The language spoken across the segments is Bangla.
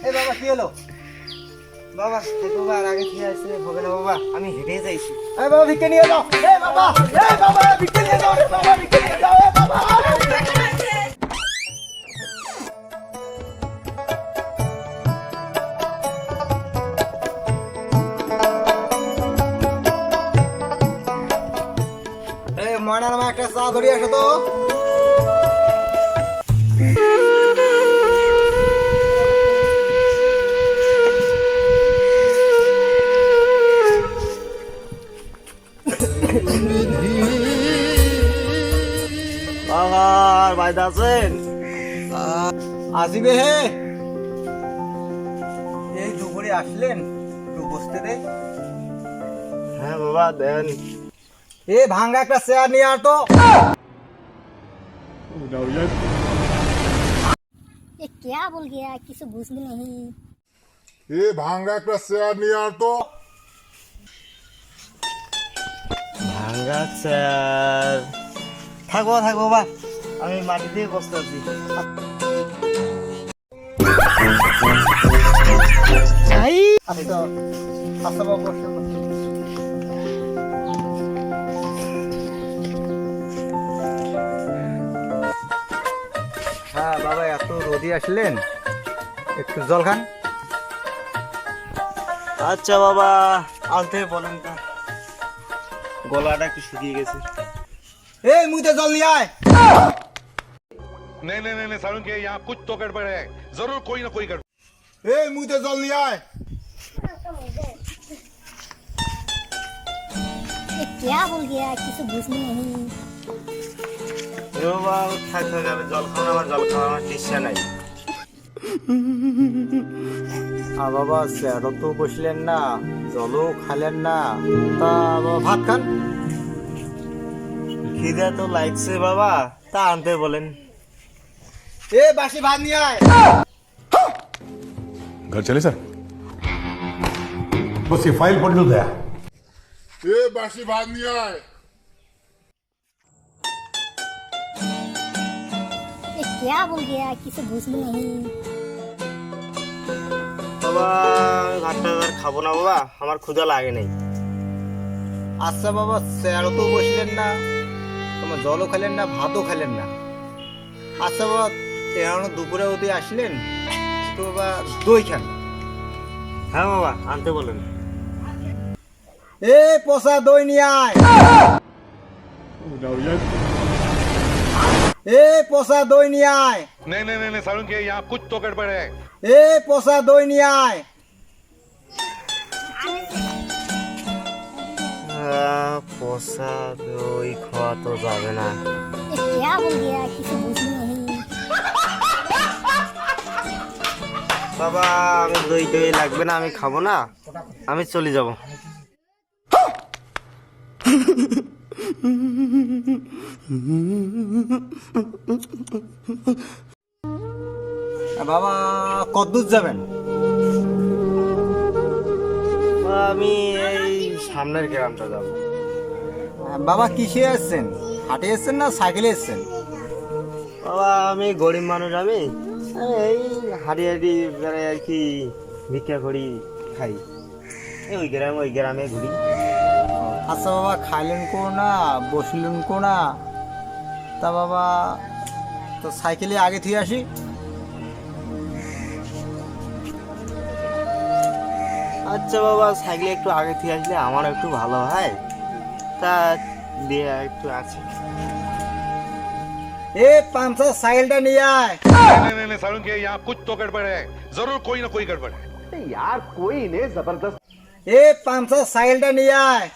এই বাবা কি হলো? বাবা দেখো বাবা আর আগে খেয়ে আসছে হবে না বাবা, আমি হেঁটে যাইছি। এই বাবা ভিক্ষে নিয়ে যাও। এই বাবা ভিক্ষে নিয়ে যাও। বাবা ভিক্ষে নিয়ে যাও। বাবা এই ময়নার মা একটা চা ধরিয়ে আসো তো। বাবার বাইদা আছেন? আসিবে হে, এই দুপুরে আসলেন, একটু বসতে দে। হ্যাঁ বাবা দেন। এ ভাঙ্গা একটা চেয়ার নিয়ে আর তো। ये क्या बोल गया किसी बुझ में नहीं। এ ভাঙ্গা একটা চেয়ার নিয়ে আর তো। ভাঙ্গা স্যার, থাকবো থাকবো বা আমি মাটি দিয়ে কষ্ট আছি। আচ্ছা আচ্ছা বাবা বসো। হ্যাঁ বাবা এত রোদি আসলেন, একটু জল খান। আচ্ছা বাবা আনতে বলেন তা, গলাটা একটু শুকিয়ে গেছে। এই মুইতে জল নিয়ে আয়। नहीं नहीं नहीं नहीं सारुण के यहाँ कुछ तो गड़बड़ है, जरूर कोई ना कोई गड़बड़। এই মুইতে জল নিয়ে আয়। ये क्या बोल गया किसी बुझ में नहीं। এ বাবা থাক থাক, আমি জল খাওয়া আমার জল খাওয়া আমার ইচ্ছা নাই। আর বাবা চেয়ারও তো বসলেন না, জলও খালেন না, তা বাবা ভাত খান। খিদা তো লাগছে বাবা, তা আনতে বলেন। এ বাসি ভাত নিয়ে আয়। घर चले सर बस ये फाइल पढ़ लो गया এ বাসি ভাত নিয়ে আয়। ये क्या बोल गया किसी बुझ में नहीं। বাবা আমি ভাতটা আর খাবো না বাবা, আমার ক্ষুধা লাগে নাই। আচ্ছা বাবা চেয়ারও তো বসলেন না, তোমার জলও খেলেন না, ভাতও খেলেন না। আচ্ছা বাবা এখনো দুপুরে ওদি আসলেন, তো বাবা দই খান। হ্যাঁ বাবা আনতে বলেন। এ পচা দই নিয়ে আয়। এ পচা দই নিয়ে আয়। नहीं नहीं नहीं नहीं सारुण के यहाँ कुछ तो गड़बड़ है। এ পচা দই নিয়ে আয়। পচা দই খাওয়া তো যাবে না। ये क्या बोल गया किसी बुझ में नहीं। বাবা আমি দই দই লাগবে না, আমি খাবো না, আমি চলে যাব। বাবা কদ্দূর যাবেন? আমি এই সামনের গ্রামটা যাব। বাবা কিসে এসছেন, হাটে এসছেন না সাইকেলে এসছেন? বাবা আমি গরিব মানুষ, আমি এই হাঁড়ি হাঁড়ি বেড়ে আর কি ভিক্ষা করি, খাই, এই ওই গ্রামে ঘুরি। আচ্ছা বাবা খাইলেন কো না, বসলেন কো না, তা বাবা তো সাইকেলে আগে থেকে আসি। আচ্ছা বাবা সাইকেলে একটু আগে থেকে আসলে আমার একটু ভালো হয়, তা দিয়ে একটু আছে। এ পাঁচশো সাইকেলটা নিয়ে আয়। नहीं नहीं नहीं नहीं सारुण के यहाँ कुछ तो गड़बड़ है, जरूर कोई ना कोई गड़बड़ है। এ পাঁচশো সাইকেলটা নিয়ে আয়।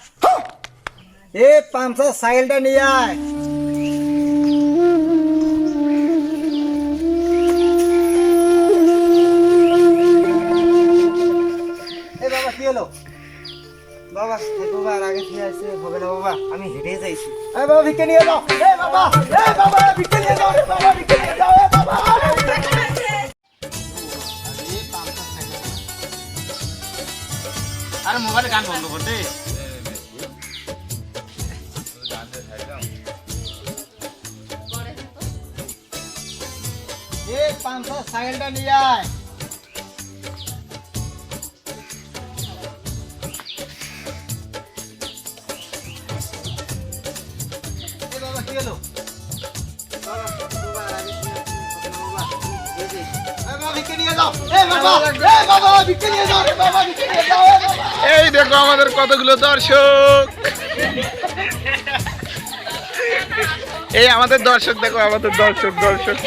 এ পাঁচশো সাইকেলটা নিয়ে আয়। এ বাবা কি হলো? বাবা দেখো আর আগে থেকে আসছে হবে না বাবা, আমি হেঁটে যাইছি। এ বাবা ভিক্ষে নিয়ে যাও। এ বাবা ভিক্ষে নিয়ে যাও। বাবা ভিক্ষে নিয়ে যাও। বাবা আরে মোবাইলে গান বন্ধ করতে। এ শান্ত সাইকেলটা নিয়ে আয়। এ বাবা কি হলো? এ বাবা ভিক্ষে নিয়ে যাও। এ বাবা ভিক্ষে নিয়ে যাও রে বাবা, ভিক্ষে নিয়ে যাও। এ বাবা। এই দেখো আমাদের কতগুলো দর্শক, এই আমাদের দর্শক, দেখো আমাদের দর্শক দর্শক